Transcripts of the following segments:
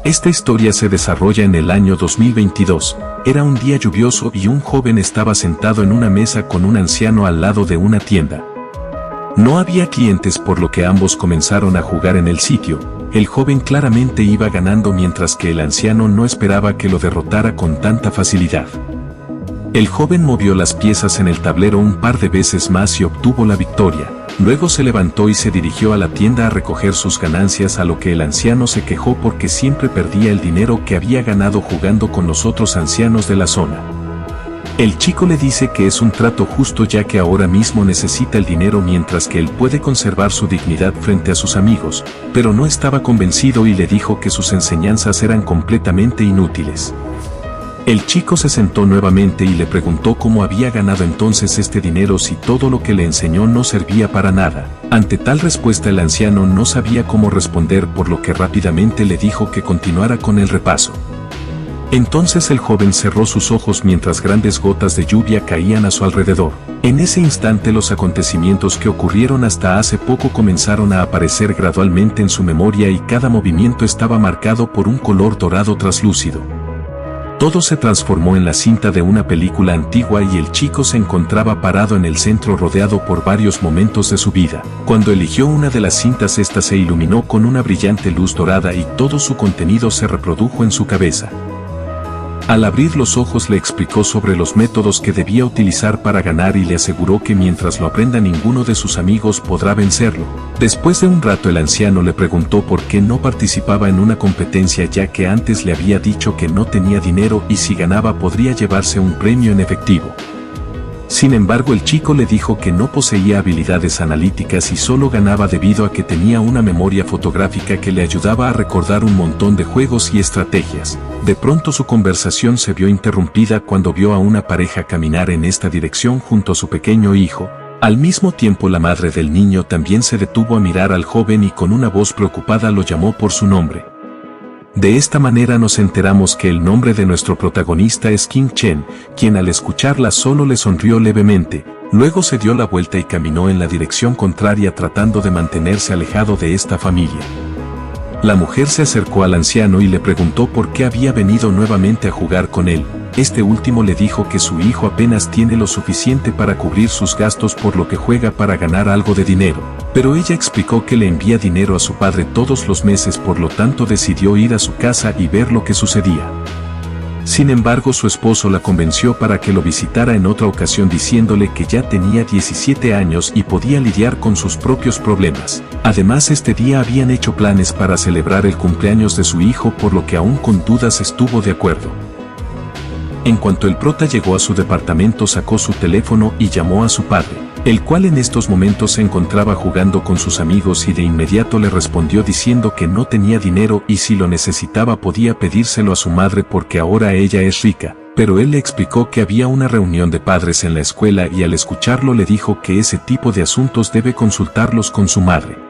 Esta historia se desarrolla en el año 2022. Era un día lluvioso y un joven estaba sentado en una mesa con un anciano al lado de una tienda. No había clientes, por lo que ambos comenzaron a jugar en el sitio. El joven claramente iba ganando, mientras que el anciano no esperaba que lo derrotara con tanta facilidad. El joven movió las piezas en el tablero un par de veces más y obtuvo la victoria. Luego se levantó y se dirigió a la tienda a recoger sus ganancias, a lo que el anciano se quejó porque siempre perdía el dinero que había ganado jugando con los otros ancianos de la zona. El chico le dice que es un trato justo, ya que ahora mismo necesita el dinero mientras que él puede conservar su dignidad frente a sus amigos, pero no estaba convencido y le dijo que sus enseñanzas eran completamente inútiles. El chico se sentó nuevamente y le preguntó cómo había ganado entonces este dinero si todo lo que le enseñó no servía para nada. Ante tal respuesta el anciano no sabía cómo responder, por lo que rápidamente le dijo que continuara con el repaso. Entonces el joven cerró sus ojos mientras grandes gotas de lluvia caían a su alrededor. En ese instante los acontecimientos que ocurrieron hasta hace poco comenzaron a aparecer gradualmente en su memoria y cada movimiento estaba marcado por un color dorado traslúcido. Todo se transformó en la cinta de una película antigua y el chico se encontraba parado en el centro rodeado por varios momentos de su vida. Cuando eligió una de las cintas, esta se iluminó con una brillante luz dorada y todo su contenido se reprodujo en su cabeza. Al abrir los ojos le explicó sobre los métodos que debía utilizar para ganar y le aseguró que mientras lo aprenda ninguno de sus amigos podrá vencerlo. Después de un rato el anciano le preguntó por qué no participaba en una competencia, ya que antes le había dicho que no tenía dinero y si ganaba podría llevarse un premio en efectivo. Sin embargo, el chico le dijo que no poseía habilidades analíticas y solo ganaba debido a que tenía una memoria fotográfica que le ayudaba a recordar un montón de juegos y estrategias. De pronto su conversación se vio interrumpida cuando vio a una pareja caminar en esta dirección junto a su pequeño hijo. Al mismo tiempo la madre del niño también se detuvo a mirar al joven y con una voz preocupada lo llamó por su nombre. De esta manera nos enteramos que el nombre de nuestro protagonista es King Chen, quien al escucharla solo le sonrió levemente, luego se dio la vuelta y caminó en la dirección contraria tratando de mantenerse alejado de esta familia. La mujer se acercó al anciano y le preguntó por qué había venido nuevamente a jugar con él. Este último le dijo que su hijo apenas tiene lo suficiente para cubrir sus gastos, por lo que juega para ganar algo de dinero. Pero ella explicó que le envía dinero a su padre todos los meses, por lo tanto decidió ir a su casa y ver lo que sucedía. Sin embargo, su esposo la convenció para que lo visitara en otra ocasión, diciéndole que ya tenía 17 años y podía lidiar con sus propios problemas. Además, este día habían hecho planes para celebrar el cumpleaños de su hijo, por lo que aún con dudas estuvo de acuerdo. En cuanto el prota llegó a su departamento, sacó su teléfono y llamó a su padre, el cual en estos momentos se encontraba jugando con sus amigos, y de inmediato le respondió diciendo que no tenía dinero y si lo necesitaba podía pedírselo a su madre porque ahora ella es rica. Pero él le explicó que había una reunión de padres en la escuela y al escucharlo le dijo que ese tipo de asuntos debe consultarlos con su madre.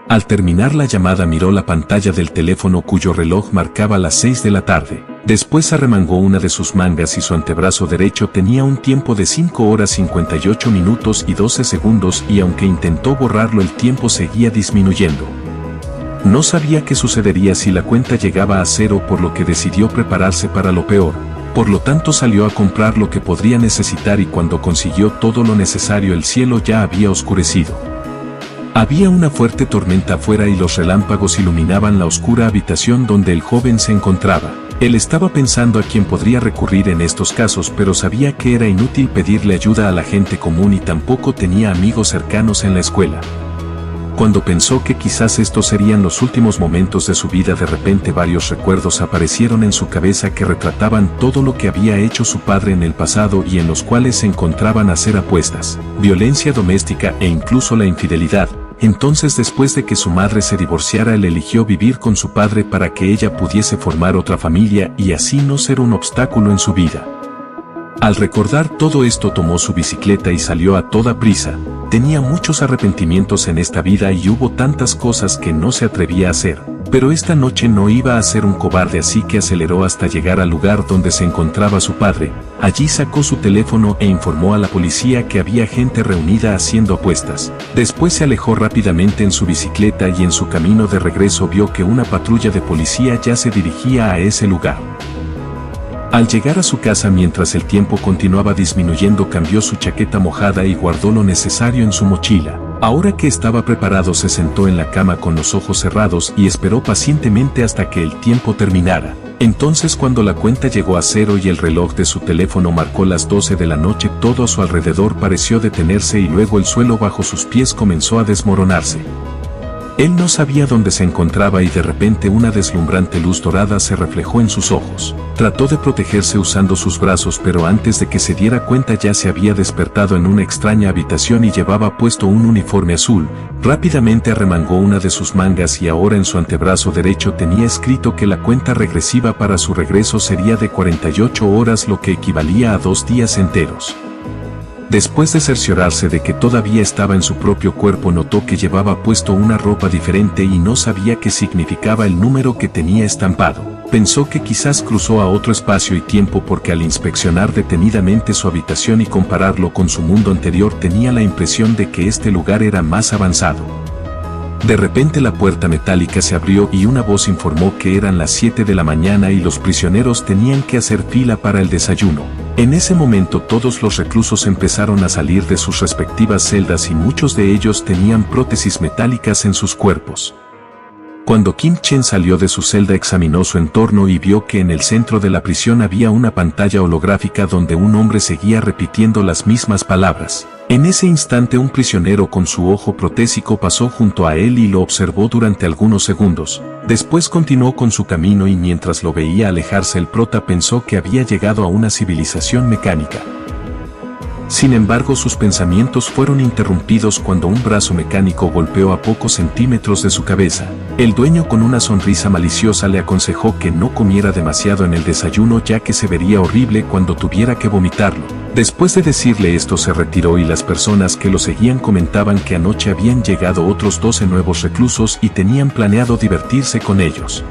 Al terminar la llamada miró la pantalla del teléfono cuyo reloj marcaba las 6 de la tarde. Después arremangó una de sus mangas y su antebrazo derecho tenía un tiempo de 5 horas 58 minutos y 12 segundos y aunque intentó borrarlo el tiempo seguía disminuyendo. No sabía qué sucedería si la cuenta llegaba a cero, por lo que decidió prepararse para lo peor. Por lo tanto salió a comprar lo que podría necesitar y cuando consiguió todo lo necesario el cielo ya había oscurecido. Había una fuerte tormenta afuera y los relámpagos iluminaban la oscura habitación donde el joven se encontraba. Él estaba pensando a quién podría recurrir en estos casos, pero sabía que era inútil pedirle ayuda a la gente común y tampoco tenía amigos cercanos en la escuela. Cuando pensó que quizás estos serían los últimos momentos de su vida, de repente varios recuerdos aparecieron en su cabeza que retrataban todo lo que había hecho su padre en el pasado y en los cuales se encontraban hacer apuestas, violencia doméstica e incluso la infidelidad. Entonces, después de que su madre se divorciara, él eligió vivir con su padre para que ella pudiese formar otra familia y así no ser un obstáculo en su vida. Al recordar todo esto, tomó su bicicleta y salió a toda prisa. Tenía muchos arrepentimientos en esta vida y hubo tantas cosas que no se atrevía a hacer, Pero esta noche no iba a ser un cobarde, así que aceleró hasta llegar al lugar donde se encontraba su padre. Allí sacó su teléfono e informó a la policía que había gente reunida haciendo apuestas. Después se alejó rápidamente en su bicicleta y en su camino de regreso vio que una patrulla de policía ya se dirigía a ese lugar. Al llegar a su casa mientras el tiempo continuaba disminuyendo, cambió su chaqueta mojada y guardó lo necesario en su mochila. Ahora que estaba preparado, se sentó en la cama con los ojos cerrados y esperó pacientemente hasta que el tiempo terminara. Entonces, cuando la cuenta llegó a cero y el reloj de su teléfono marcó las 12 de la noche, todo a su alrededor pareció detenerse y luego el suelo bajo sus pies comenzó a desmoronarse. Él no sabía dónde se encontraba y de repente una deslumbrante luz dorada se reflejó en sus ojos. Trató de protegerse usando sus brazos, pero antes de que se diera cuenta ya se había despertado en una extraña habitación y llevaba puesto un uniforme azul. Rápidamente arremangó una de sus mangas y ahora en su antebrazo derecho tenía escrito que la cuenta regresiva para su regreso sería de 48 horas, lo que equivalía a 2 días enteros. Después de cerciorarse de que todavía estaba en su propio cuerpo, notó que llevaba puesto una ropa diferente y no sabía qué significaba el número que tenía estampado. Pensó que quizás cruzó a otro espacio y tiempo, porque al inspeccionar detenidamente su habitación y compararlo con su mundo anterior tenía la impresión de que este lugar era más avanzado. De repente la puerta metálica se abrió y una voz informó que eran las 7 de la mañana y los prisioneros tenían que hacer fila para el desayuno. En ese momento todos los reclusos empezaron a salir de sus respectivas celdas y muchos de ellos tenían prótesis metálicas en sus cuerpos. Cuando Kim Chen salió de su celda, examinó su entorno y vio que en el centro de la prisión había una pantalla holográfica donde un hombre seguía repitiendo las mismas palabras. En ese instante un prisionero con su ojo protésico pasó junto a él y lo observó durante algunos segundos. Después continuó con su camino y mientras lo veía alejarse, el prota pensó que había llegado a una civilización mecánica. Sin embargo, sus pensamientos fueron interrumpidos cuando un brazo mecánico golpeó a pocos centímetros de su cabeza. El dueño, con una sonrisa maliciosa, le aconsejó que no comiera demasiado en el desayuno, ya que se vería horrible cuando tuviera que vomitarlo. Después de decirle esto, se retiró y las personas que lo seguían comentaban que anoche habían llegado otros 12 nuevos reclusos y tenían planeado divertirse con ellos.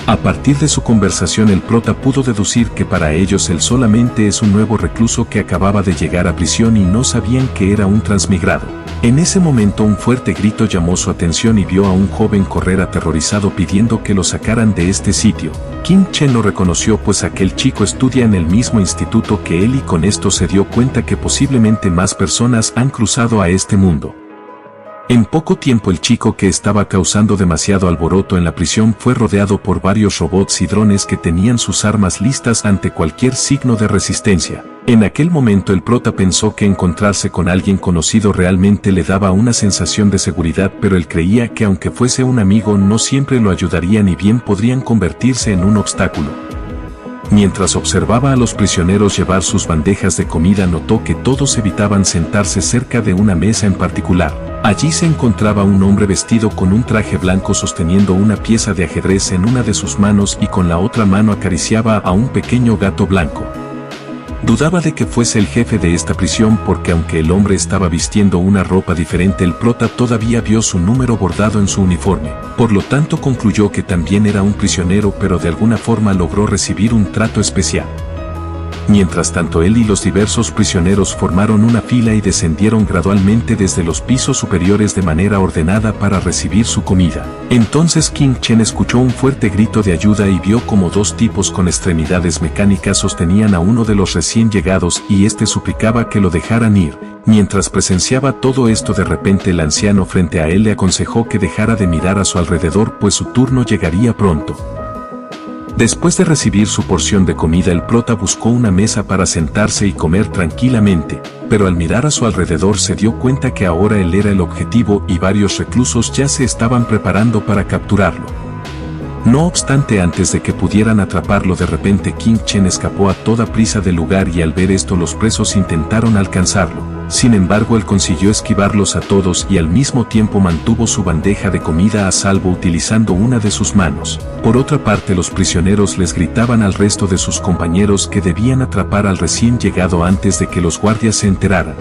A partir de su conversación, el prota pudo deducir que para ellos él solamente es un nuevo recluso que acababa de llegar a prisión y no sabían que era un transmigrado. En ese momento un fuerte grito llamó su atención y vio a un joven correr aterrorizado pidiendo que lo sacaran de este sitio. Kim Chen lo reconoció, pues aquel chico estudia en el mismo instituto que él, y con esto se dio cuenta que posiblemente más personas han cruzado a este mundo. En poco tiempo el chico, que estaba causando demasiado alboroto en la prisión, fue rodeado por varios robots y drones que tenían sus armas listas ante cualquier signo de resistencia. En aquel momento el prota pensó que encontrarse con alguien conocido realmente le daba una sensación de seguridad, pero él creía que aunque fuese un amigo no siempre lo ayudarían y bien podrían convertirse en un obstáculo. Mientras observaba a los prisioneros llevar sus bandejas de comida, notó que todos evitaban sentarse cerca de una mesa en particular. Allí se encontraba un hombre vestido con un traje blanco sosteniendo una pieza de ajedrez en una de sus manos y con la otra mano acariciaba a un pequeño gato blanco. Dudaba de que fuese el jefe de esta prisión, porque aunque el hombre estaba vistiendo una ropa diferente, el prota todavía vio su número bordado en su uniforme. Por lo tanto concluyó que también era un prisionero, pero de alguna forma logró recibir un trato especial. Mientras tanto, él y los diversos prisioneros formaron una fila y descendieron gradualmente desde los pisos superiores de manera ordenada para recibir su comida. Entonces Kim Chen escuchó un fuerte grito de ayuda y vio como 2 tipos con extremidades mecánicas sostenían a uno de los recién llegados y este suplicaba que lo dejaran ir. Mientras presenciaba todo esto, de repente el anciano frente a él le aconsejó que dejara de mirar a su alrededor, pues su turno llegaría pronto. Después de recibir su porción de comida, el prota buscó una mesa para sentarse y comer tranquilamente, pero al mirar a su alrededor se dio cuenta que ahora él era el objetivo y varios reclusos ya se estaban preparando para capturarlo. No obstante, antes de que pudieran atraparlo, de repente Kim Chen escapó a toda prisa del lugar y al ver esto los presos intentaron alcanzarlo. Sin embargo, él consiguió esquivarlos a todos y al mismo tiempo mantuvo su bandeja de comida a salvo utilizando una de sus manos. Por otra parte, los prisioneros les gritaban al resto de sus compañeros que debían atrapar al recién llegado antes de que los guardias se enteraran.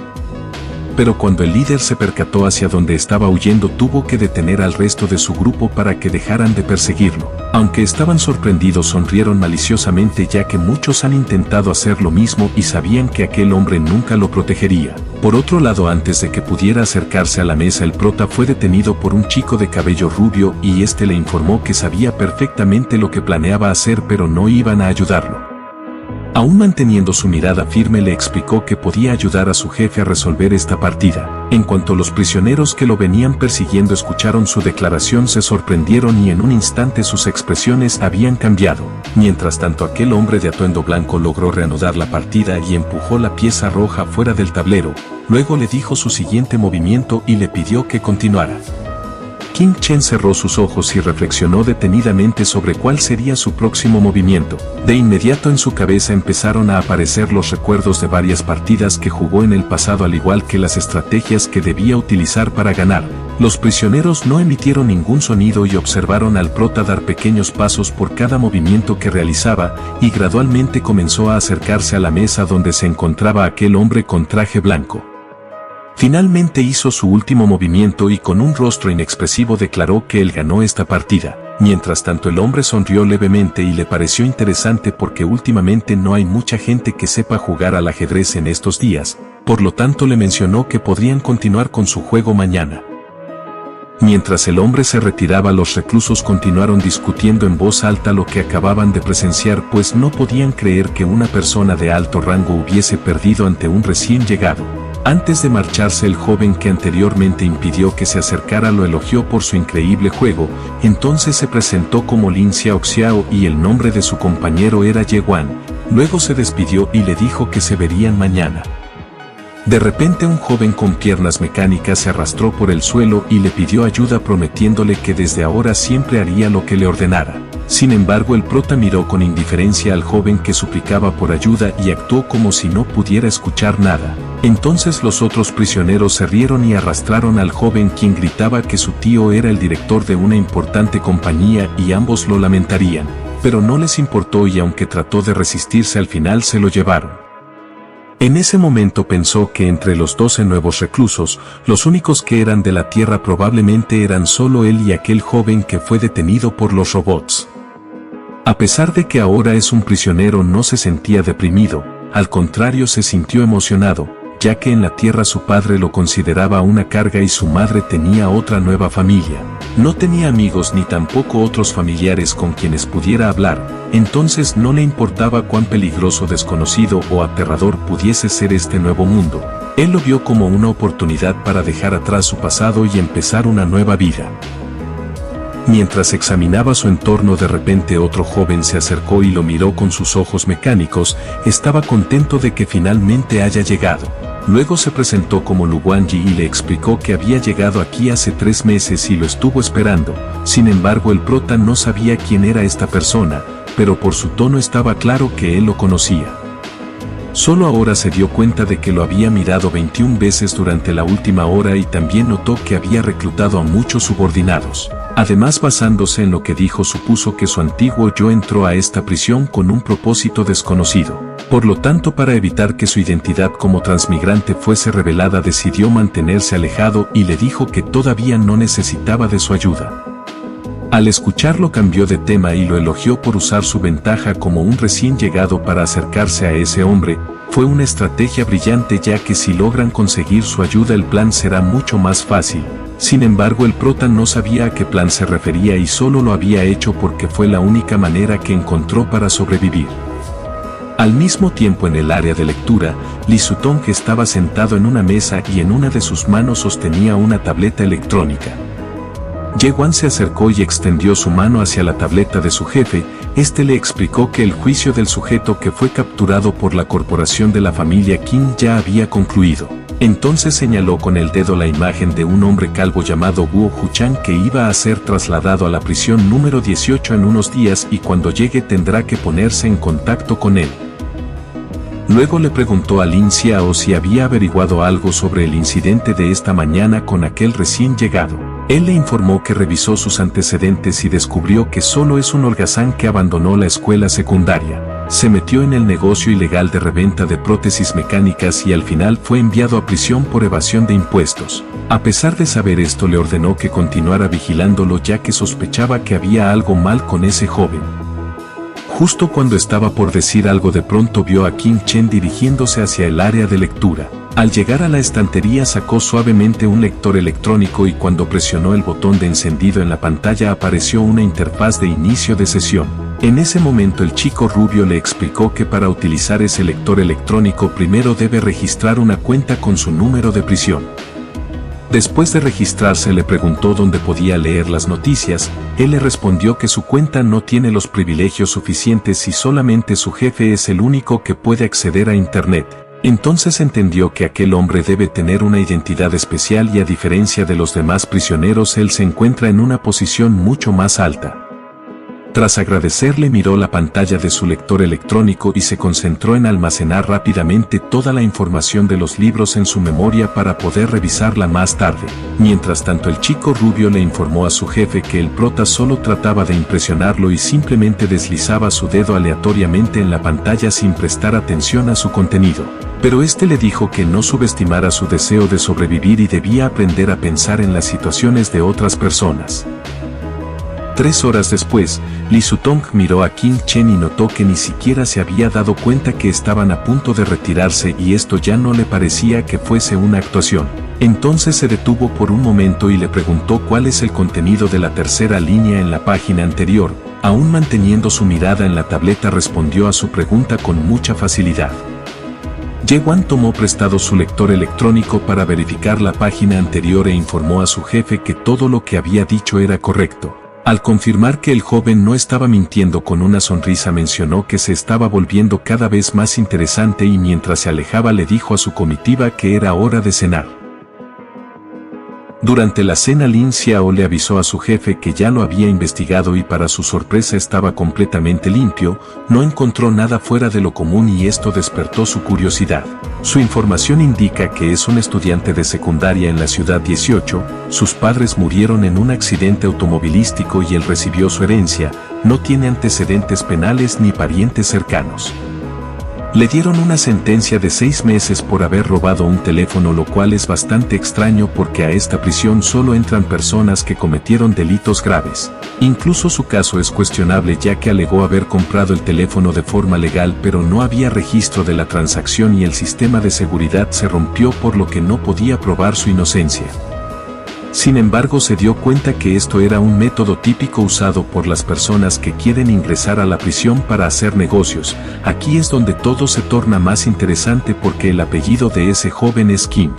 pero cuando el líder se percató hacia donde estaba huyendo tuvo que detener al resto de su grupo para que dejaran de perseguirlo. Aunque estaban sorprendidos, sonrieron maliciosamente, ya que muchos han intentado hacer lo mismo y sabían que aquel hombre nunca lo protegería. Por otro lado, antes de que pudiera acercarse a la mesa, el prota fue detenido por un chico de cabello rubio y este le informó que sabía perfectamente lo que planeaba hacer, pero no iban a ayudarlo. Aún manteniendo su mirada firme, le explicó que podía ayudar a su jefe a resolver esta partida. En cuanto los prisioneros que lo venían persiguiendo escucharon su declaración, se sorprendieron y en un instante sus expresiones habían cambiado. Mientras tanto, aquel hombre de atuendo blanco logró reanudar la partida y empujó la pieza roja fuera del tablero. Luego le dijo su siguiente movimiento y le pidió que continuara. Qin Chen cerró sus ojos y reflexionó detenidamente sobre cuál sería su próximo movimiento. De inmediato en su cabeza empezaron a aparecer los recuerdos de varias partidas que jugó en el pasado, al igual que las estrategias que debía utilizar para ganar. Los prisioneros no emitieron ningún sonido y observaron al prota dar pequeños pasos por cada movimiento que realizaba, y gradualmente comenzó a acercarse a la mesa donde se encontraba aquel hombre con traje blanco. Finalmente hizo su último movimiento y con un rostro inexpresivo declaró que él ganó esta partida. Mientras tanto, el hombre sonrió levemente y le pareció interesante porque últimamente no hay mucha gente que sepa jugar al ajedrez en estos días, por lo tanto le mencionó que podrían continuar con su juego mañana. Mientras el hombre se retiraba, los reclusos continuaron discutiendo en voz alta lo que acababan de presenciar, pues no podían creer que una persona de alto rango hubiese perdido ante un recién llegado. Antes de marcharse, el joven que anteriormente impidió que se acercara lo elogió por su increíble juego. Entonces se presentó como Lin Xiaoxiao y el nombre de su compañero era Ye Wan. Luego se despidió y le dijo que se verían mañana. De repente, un joven con piernas mecánicas se arrastró por el suelo y le pidió ayuda, prometiéndole que desde ahora siempre haría lo que le ordenara. Sin embargo, el prota miró con indiferencia al joven que suplicaba por ayuda y actuó como si no pudiera escuchar nada. Entonces los otros prisioneros se rieron y arrastraron al joven, quien gritaba que su tío era el director de una importante compañía y ambos lo lamentarían, pero no les importó y aunque trató de resistirse, al final se lo llevaron. En ese momento pensó que entre los 12 nuevos reclusos, los únicos que eran de la Tierra probablemente eran solo él y aquel joven que fue detenido por los robots. A pesar de que ahora es un prisionero, no se sentía deprimido, al contrario se sintió emocionado, ya que en la Tierra su padre lo consideraba una carga y su madre tenía otra nueva familia. No tenía amigos ni tampoco otros familiares con quienes pudiera hablar, entonces no le importaba cuán peligroso, desconocido o aterrador pudiese ser este nuevo mundo. Él lo vio como una oportunidad para dejar atrás su pasado y empezar una nueva vida. Mientras examinaba su entorno, de repente otro joven se acercó y lo miró con sus ojos mecánicos. Estaba contento de que finalmente haya llegado. Luego se presentó como Lu Guangyi y le explicó que había llegado aquí hace 3 meses y lo estuvo esperando. Sin embargo, el prota no sabía quién era esta persona, pero por su tono estaba claro que él lo conocía. Solo ahora se dio cuenta de que lo había mirado 21 veces durante la última hora y también notó que había reclutado a muchos subordinados. Además, basándose en lo que dijo, supuso que su antiguo yo entró a esta prisión con un propósito desconocido. Por lo tanto, para evitar que su identidad como transmigrante fuese revelada, decidió mantenerse alejado y le dijo que todavía no necesitaba de su ayuda. Al escucharlo, cambió de tema y lo elogió por usar su ventaja como un recién llegado para acercarse a ese hombre. Fue una estrategia brillante, ya que si logran conseguir su ayuda el plan será mucho más fácil. Sin embargo, el prota no sabía a qué plan se refería y solo lo había hecho porque fue la única manera que encontró para sobrevivir. Al mismo tiempo, en el área de lectura, Li Sutong estaba sentado en una mesa y en una de sus manos sostenía una tableta electrónica. Ye Wan se acercó y extendió su mano hacia la tableta de su jefe. Este le explicó que el juicio del sujeto que fue capturado por la corporación de la familia Qin ya había concluido. Entonces señaló con el dedo la imagen de un hombre calvo llamado Guo Huchan que iba a ser trasladado a la prisión número 18 en unos días y cuando llegue tendrá que ponerse en contacto con él. Luego le preguntó a Lin Xiao si había averiguado algo sobre el incidente de esta mañana con aquel recién llegado. Él le informó que revisó sus antecedentes y descubrió que solo es un holgazán que abandonó la escuela secundaria. Se metió en el negocio ilegal de reventa de prótesis mecánicas y al final fue enviado a prisión por evasión de impuestos. A pesar de saber esto, le ordenó que continuara vigilándolo ya que sospechaba que había algo mal con ese joven. Justo cuando estaba por decir algo, de pronto vio a King Chen dirigiéndose hacia el área de lectura. Al llegar a la estantería sacó suavemente un lector electrónico y cuando presionó el botón de encendido en la pantalla apareció una interfaz de inicio de sesión. En ese momento el chico rubio le explicó que para utilizar ese lector electrónico primero debe registrar una cuenta con su número de prisión. Después de registrarse le preguntó dónde podía leer las noticias. Él le respondió que su cuenta no tiene los privilegios suficientes y solamente su jefe es el único que puede acceder a Internet. Entonces entendió que aquel hombre debe tener una identidad especial y a diferencia de los demás prisioneros él se encuentra en una posición mucho más alta. Tras agradecerle miró la pantalla de su lector electrónico y se concentró en almacenar rápidamente toda la información de los libros en su memoria para poder revisarla más tarde. Mientras tanto el chico rubio le informó a su jefe que el prota solo trataba de impresionarlo y simplemente deslizaba su dedo aleatoriamente en la pantalla sin prestar atención a su contenido. Pero este le dijo que no subestimara su deseo de sobrevivir y debía aprender a pensar en las situaciones de otras personas. 3 horas después, Li Sutong miró a King Chen y notó que ni siquiera se había dado cuenta que estaban a punto de retirarse y esto ya no le parecía que fuese una actuación. Entonces se detuvo por un momento y le preguntó cuál es el contenido de la tercera línea en la página anterior. Aún manteniendo su mirada en la tableta respondió a su pregunta con mucha facilidad. Ye Wan tomó prestado su lector electrónico para verificar la página anterior e informó a su jefe que todo lo que había dicho era correcto. Al confirmar que el joven no estaba mintiendo, con una sonrisa mencionó que se estaba volviendo cada vez más interesante y mientras se alejaba le dijo a su comitiva que era hora de cenar. Durante la cena Lin Xiao le avisó a su jefe que ya lo había investigado y para su sorpresa estaba completamente limpio, no encontró nada fuera de lo común y esto despertó su curiosidad. Su información indica que es un estudiante de secundaria en la ciudad 18, sus padres murieron en un accidente automovilístico y él recibió su herencia, no tiene antecedentes penales ni parientes cercanos. Le dieron una sentencia de 6 meses por haber robado un teléfono, lo cual es bastante extraño porque a esta prisión solo entran personas que cometieron delitos graves. Incluso su caso es cuestionable ya que alegó haber comprado el teléfono de forma legal pero no había registro de la transacción y el sistema de seguridad se rompió por lo que no podía probar su inocencia. Sin embargo, se dio cuenta que esto era un método típico usado por las personas que quieren ingresar a la prisión para hacer negocios. Aquí es donde todo se torna más interesante porque el apellido de ese joven es King.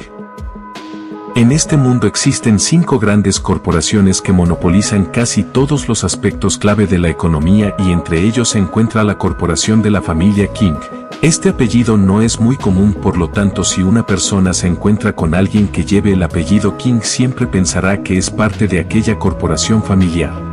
En este mundo existen 5 grandes corporaciones que monopolizan casi todos los aspectos clave de la economía y entre ellos se encuentra la corporación de la familia King. Este apellido no es muy común, por lo tanto si una persona se encuentra con alguien que lleve el apellido King siempre pensará que es parte de aquella corporación familiar.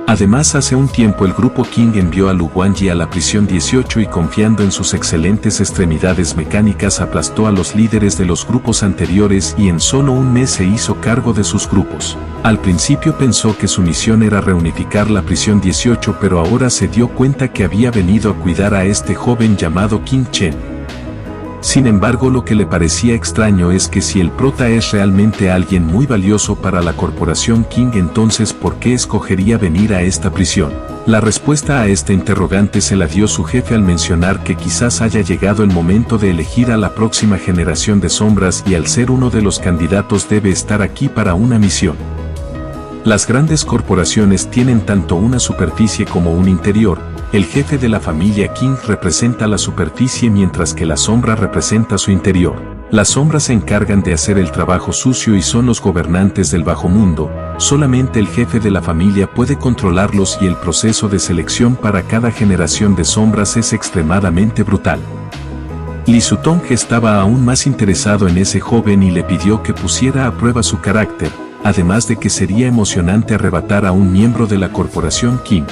Además, hace un tiempo el grupo King envió a Lu Guangyi a la prisión 18 y confiando en sus excelentes extremidades mecánicas aplastó a los líderes de los grupos anteriores y en solo un mes se hizo cargo de sus grupos. Al principio pensó que su misión era reunificar la prisión 18 pero ahora se dio cuenta que había venido a cuidar a este joven llamado King Chen. Sin embargo, lo que le parecía extraño es que si el prota es realmente alguien muy valioso para la corporación King, entonces ¿por qué escogería venir a esta prisión? La respuesta a esta interrogante se la dio su jefe al mencionar que quizás haya llegado el momento de elegir a la próxima generación de sombras y al ser uno de los candidatos debe estar aquí para una misión. Las grandes corporaciones tienen tanto una superficie como un interior. El jefe de la familia King representa la superficie mientras que la sombra representa su interior. Las sombras se encargan de hacer el trabajo sucio y son los gobernantes del bajo mundo. Solamente el jefe de la familia puede controlarlos y el proceso de selección para cada generación de sombras es extremadamente brutal. Li Sutong estaba aún más interesado en ese joven y le pidió que pusiera a prueba su carácter, además de que sería emocionante arrebatar a un miembro de la corporación King.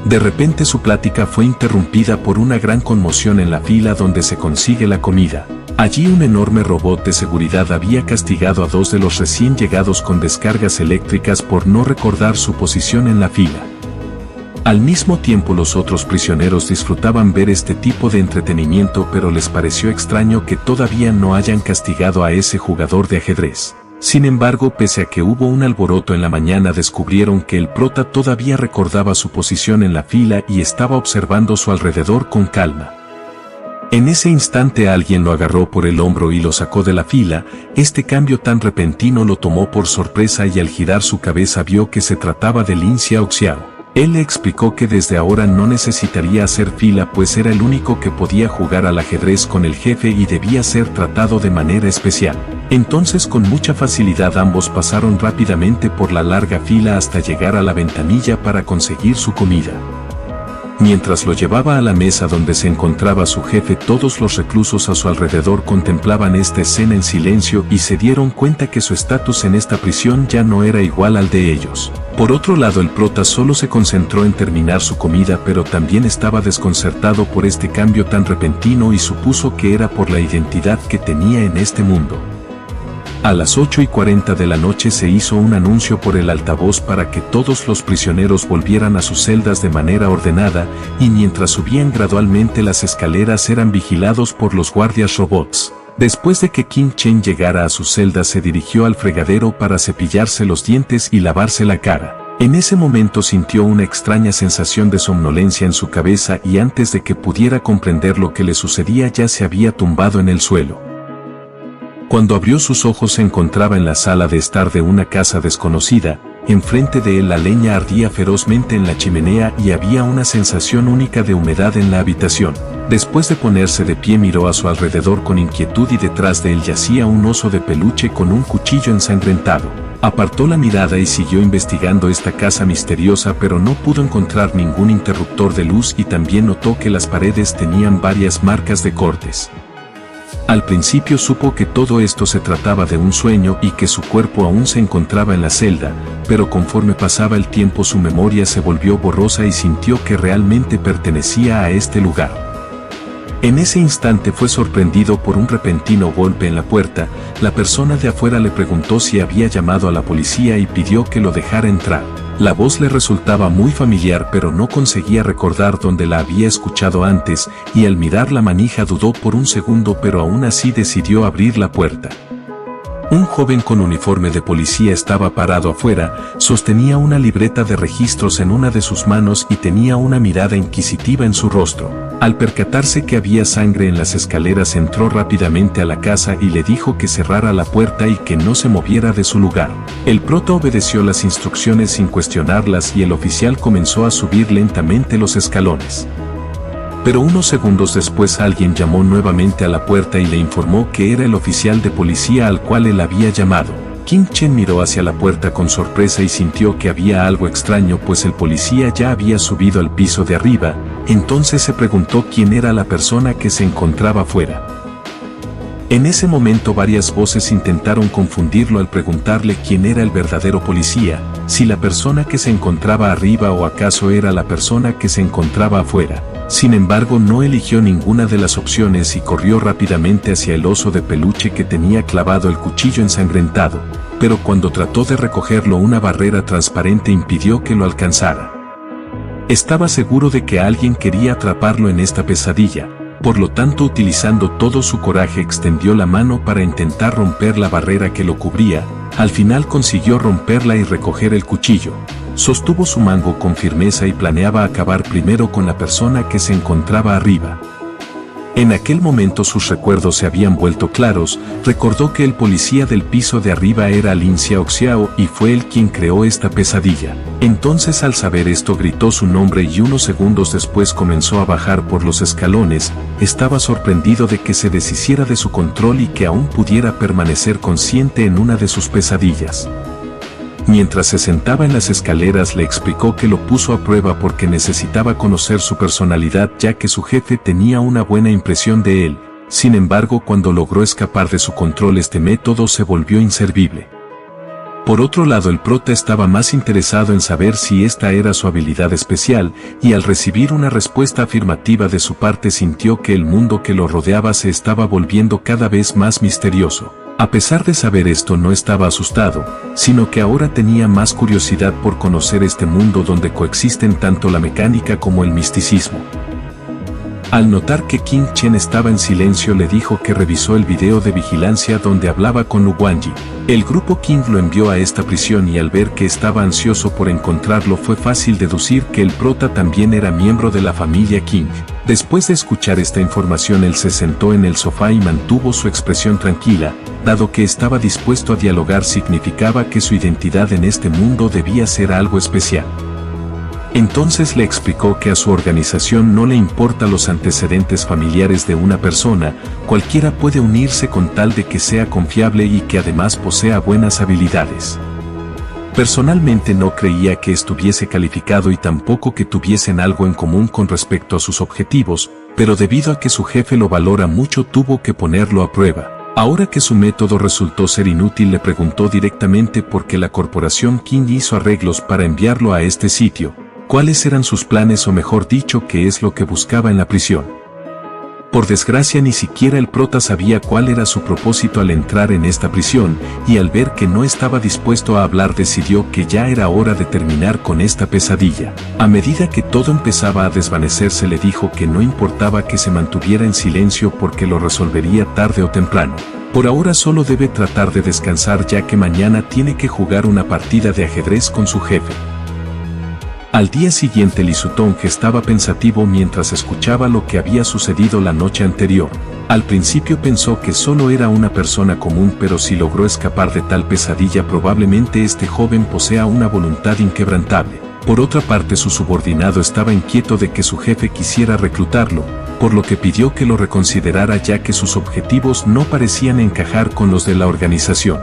De repente su plática fue interrumpida por una gran conmoción en la fila donde se consigue la comida. Allí un enorme robot de seguridad había castigado a 2 de los recién llegados con descargas eléctricas por no recordar su posición en la fila. Al mismo tiempo los otros prisioneros disfrutaban ver este tipo de entretenimiento, pero les pareció extraño que todavía no hayan castigado a ese jugador de ajedrez. Sin embargo, pese a que hubo un alboroto en la mañana, descubrieron que el prota todavía recordaba su posición en la fila y estaba observando su alrededor con calma. En ese instante alguien lo agarró por el hombro y lo sacó de la fila. Este cambio tan repentino lo tomó por sorpresa y al girar su cabeza vio que se trataba de Lin Xiaoxiao. Él le explicó que desde ahora no necesitaría hacer fila, pues era el único que podía jugar al ajedrez con el jefe y debía ser tratado de manera especial. Entonces con mucha facilidad ambos pasaron rápidamente por la larga fila hasta llegar a la ventanilla para conseguir su comida. Mientras lo llevaba a la mesa donde se encontraba su jefe, todos los reclusos a su alrededor contemplaban esta escena en silencio y se dieron cuenta que su estatus en esta prisión ya no era igual al de ellos. Por otro lado, el prota solo se concentró en terminar su comida, pero también estaba desconcertado por este cambio tan repentino y supuso que era por la identidad que tenía en este mundo. A las 8:40 de la noche se hizo un anuncio por el altavoz para que todos los prisioneros volvieran a sus celdas de manera ordenada, y mientras subían gradualmente las escaleras eran vigilados por los guardias robots. Después de que Qin Chen llegara a su celda, se dirigió al fregadero para cepillarse los dientes y lavarse la cara. En ese momento sintió una extraña sensación de somnolencia en su cabeza y antes de que pudiera comprender lo que le sucedía ya se había tumbado en el suelo. Cuando abrió sus ojos se encontraba en la sala de estar de una casa desconocida. Enfrente de él la leña ardía ferozmente en la chimenea y había una sensación única de humedad en la habitación. Después de ponerse de pie miró a su alrededor con inquietud y detrás de él yacía un oso de peluche con un cuchillo ensangrentado. Apartó la mirada y siguió investigando esta casa misteriosa, pero no pudo encontrar ningún interruptor de luz y también notó que las paredes tenían varias marcas de cortes. Al principio supo que todo esto se trataba de un sueño y que su cuerpo aún se encontraba en la celda, pero conforme pasaba el tiempo su memoria se volvió borrosa y sintió que realmente pertenecía a este lugar. En ese instante fue sorprendido por un repentino golpe en la puerta. La persona de afuera le preguntó si había llamado a la policía y pidió que lo dejara entrar. La voz le resultaba muy familiar, pero no conseguía recordar dónde la había escuchado antes, y al mirar la manija dudó por un segundo, pero aún así decidió abrir la puerta. Un joven con uniforme de policía estaba parado afuera, sostenía una libreta de registros en una de sus manos y tenía una mirada inquisitiva en su rostro. Al percatarse que había sangre en las escaleras, entró rápidamente a la casa y le dijo que cerrara la puerta y que no se moviera de su lugar. El prota obedeció las instrucciones sin cuestionarlas y el oficial comenzó a subir lentamente los escalones. Pero unos segundos después alguien llamó nuevamente a la puerta y le informó que era el oficial de policía al cual él había llamado. Qin Chen miró hacia la puerta con sorpresa y sintió que había algo extraño, pues el policía ya había subido al piso de arriba. Entonces se preguntó quién era la persona que se encontraba afuera. En ese momento varias voces intentaron confundirlo al preguntarle quién era el verdadero policía, si la persona que se encontraba arriba o acaso era la persona que se encontraba afuera. Sin embargo, no eligió ninguna de las opciones y corrió rápidamente hacia el oso de peluche que tenía clavado el cuchillo ensangrentado, pero cuando trató de recogerlo una barrera transparente impidió que lo alcanzara. Estaba seguro de que alguien quería atraparlo en esta pesadilla. Por lo tanto, utilizando todo su coraje, extendió la mano para intentar romper la barrera que lo cubría. Al final consiguió romperla y recoger el cuchillo. Sostuvo su mango con firmeza y planeaba acabar primero con la persona que se encontraba arriba. En aquel momento sus recuerdos se habían vuelto claros. Recordó que el policía del piso de arriba era Lin Xiaoxiao y fue él quien creó esta pesadilla. Entonces, al saber esto, gritó su nombre y unos segundos después comenzó a bajar por los escalones. Estaba sorprendido de que se deshiciera de su control y que aún pudiera permanecer consciente en una de sus pesadillas. Mientras se sentaba en las escaleras le explicó que lo puso a prueba porque necesitaba conocer su personalidad, ya que su jefe tenía una buena impresión de él. Sin embargo, cuando logró escapar de su control, este método se volvió inservible. Por otro lado, el prota estaba más interesado en saber si esta era su habilidad especial, y al recibir una respuesta afirmativa de su parte sintió que el mundo que lo rodeaba se estaba volviendo cada vez más misterioso. A pesar de saber esto, no estaba asustado, sino que ahora tenía más curiosidad por conocer este mundo donde coexisten tanto la mecánica como el misticismo. Al notar que King Chen estaba en silencio, le dijo que revisó el video de vigilancia donde hablaba con Lu Guangyi. El grupo King lo envió a esta prisión y al ver que estaba ansioso por encontrarlo fue fácil deducir que el prota también era miembro de la familia King. Después de escuchar esta información, él se sentó en el sofá y mantuvo su expresión tranquila, dado que estaba dispuesto a dialogar significaba que su identidad en este mundo debía ser algo especial. Entonces le explicó que a su organización no le importa los antecedentes familiares de una persona, cualquiera puede unirse con tal de que sea confiable y que además posea buenas habilidades. Personalmente no creía que estuviese calificado y tampoco que tuviesen algo en común con respecto a sus objetivos, pero debido a que su jefe lo valora mucho tuvo que ponerlo a prueba. Ahora que su método resultó ser inútil, le preguntó directamente por qué la corporación King hizo arreglos para enviarlo a este sitio. ¿Cuáles eran sus planes, o mejor dicho, qué es lo que buscaba en la prisión? Por desgracia, ni siquiera el prota sabía cuál era su propósito al entrar en esta prisión, y al ver que no estaba dispuesto a hablar decidió que ya era hora de terminar con esta pesadilla. A medida que todo empezaba a desvanecerse, le dijo que no importaba que se mantuviera en silencio porque lo resolvería tarde o temprano. Por ahora solo debe tratar de descansar, ya que mañana tiene que jugar una partida de ajedrez con su jefe. Al día siguiente, Li Sutong estaba pensativo mientras escuchaba lo que había sucedido la noche anterior. Al principio pensó que solo era una persona común, pero si logró escapar de tal pesadilla, probablemente este joven posea una voluntad inquebrantable. Por otra parte, su subordinado estaba inquieto de que su jefe quisiera reclutarlo, por lo que pidió que lo reconsiderara, ya que sus objetivos no parecían encajar con los de la organización.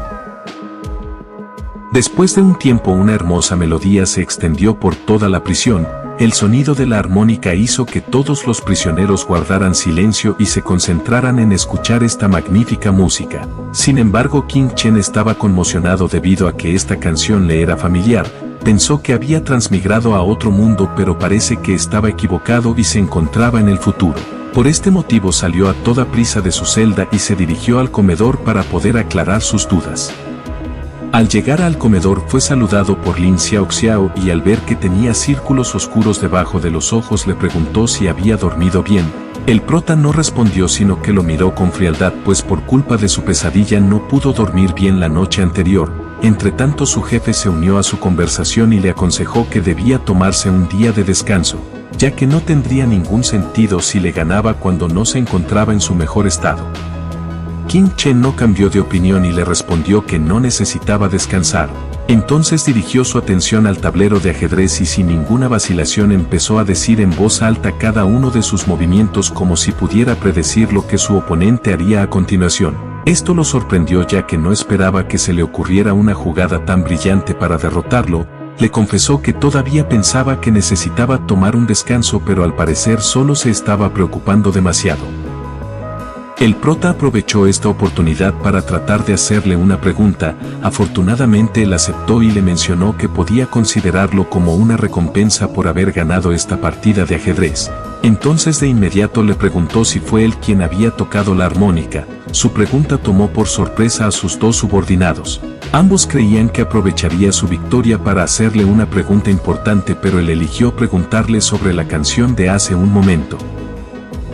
Después de un tiempo, una hermosa melodía se extendió por toda la prisión. El sonido de la armónica hizo que todos los prisioneros guardaran silencio y se concentraran en escuchar esta magnífica música. Sin embargo, King Chen estaba conmocionado debido a que esta canción le era familiar. Pensó que había transmigrado a otro mundo, pero parece que estaba equivocado y se encontraba en el futuro. Por este motivo salió a toda prisa de su celda y se dirigió al comedor para poder aclarar sus dudas. Al llegar al comedor fue saludado por Lin Xiaoxiao y al ver que tenía círculos oscuros debajo de los ojos le preguntó si había dormido bien. El prota no respondió, sino que lo miró con frialdad, pues por culpa de su pesadilla no pudo dormir bien la noche anterior. Entretanto, su jefe se unió a su conversación y le aconsejó que debía tomarse un día de descanso, ya que no tendría ningún sentido si le ganaba cuando no se encontraba en su mejor estado. King Chen no cambió de opinión y le respondió que no necesitaba descansar. Entonces dirigió su atención al tablero de ajedrez y sin ninguna vacilación empezó a decir en voz alta cada uno de sus movimientos como si pudiera predecir lo que su oponente haría a continuación. Esto lo sorprendió, ya que no esperaba que se le ocurriera una jugada tan brillante para derrotarlo. Le confesó que todavía pensaba que necesitaba tomar un descanso, pero al parecer solo se estaba preocupando demasiado. El prota aprovechó esta oportunidad para tratar de hacerle una pregunta. Afortunadamente él aceptó y le mencionó que podía considerarlo como una recompensa por haber ganado esta partida de ajedrez. Entonces de inmediato le preguntó si fue él quien había tocado la armónica. Su pregunta tomó por sorpresa a sus dos subordinados. Ambos creían que aprovecharía su victoria para hacerle una pregunta importante, pero él eligió preguntarle sobre la canción de hace un momento.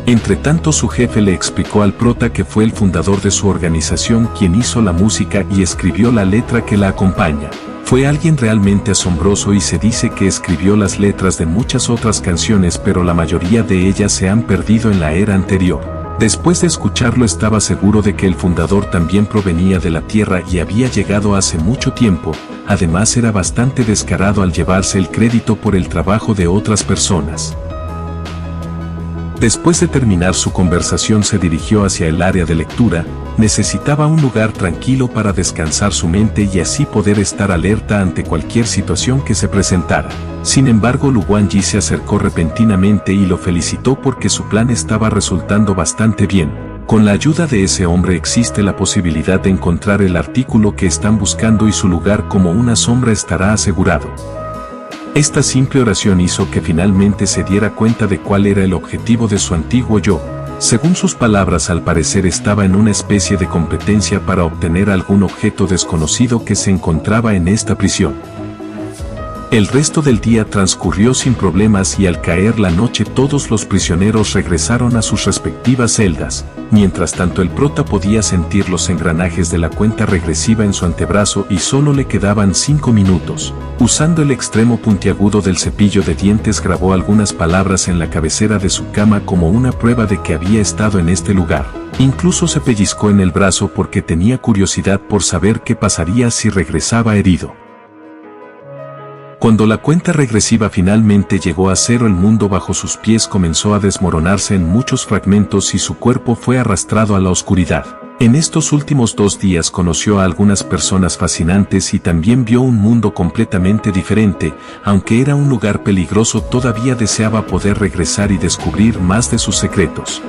Entretanto, su jefe le explicó al prota que fue el fundador de su organización quien hizo la música y escribió la letra que la acompaña. Fue alguien realmente asombroso y se dice que escribió las letras de muchas otras canciones, pero la mayoría de ellas se han perdido en la era anterior. Después de escucharlo estaba seguro de que el fundador también provenía de la Tierra y había llegado hace mucho tiempo. Además, era bastante descarado al llevarse el crédito por el trabajo de otras personas. Después de terminar su conversación se dirigió hacia el área de lectura. Necesitaba un lugar tranquilo para descansar su mente y así poder estar alerta ante cualquier situación que se presentara. Sin embargo, Lu Guangyi se acercó repentinamente y lo felicitó porque su plan estaba resultando bastante bien. Con la ayuda de ese hombre existe la posibilidad de encontrar el artículo que están buscando y su lugar como una sombra estará asegurado. Esta simple oración hizo que finalmente se diera cuenta de cuál era el objetivo de su antiguo yo. Según sus palabras, al parecer estaba en una especie de competencia para obtener algún objeto desconocido que se encontraba en esta prisión. El resto del día transcurrió sin problemas y al caer la noche todos los prisioneros regresaron a sus respectivas celdas. Mientras tanto el prota podía sentir los engranajes de la cuenta regresiva en su antebrazo y solo le quedaban 5 minutos. Usando el extremo puntiagudo del cepillo de dientes grabó algunas palabras en la cabecera de su cama como una prueba de que había estado en este lugar. Incluso se pellizcó en el brazo porque tenía curiosidad por saber qué pasaría si regresaba herido. Cuando la cuenta regresiva finalmente llegó a cero, el mundo bajo sus pies comenzó a desmoronarse en muchos fragmentos y su cuerpo fue arrastrado a la oscuridad. En estos últimos 2 días conoció a algunas personas fascinantes y también vio un mundo completamente diferente. Aunque era un lugar peligroso, todavía deseaba poder regresar y descubrir más de sus secretos.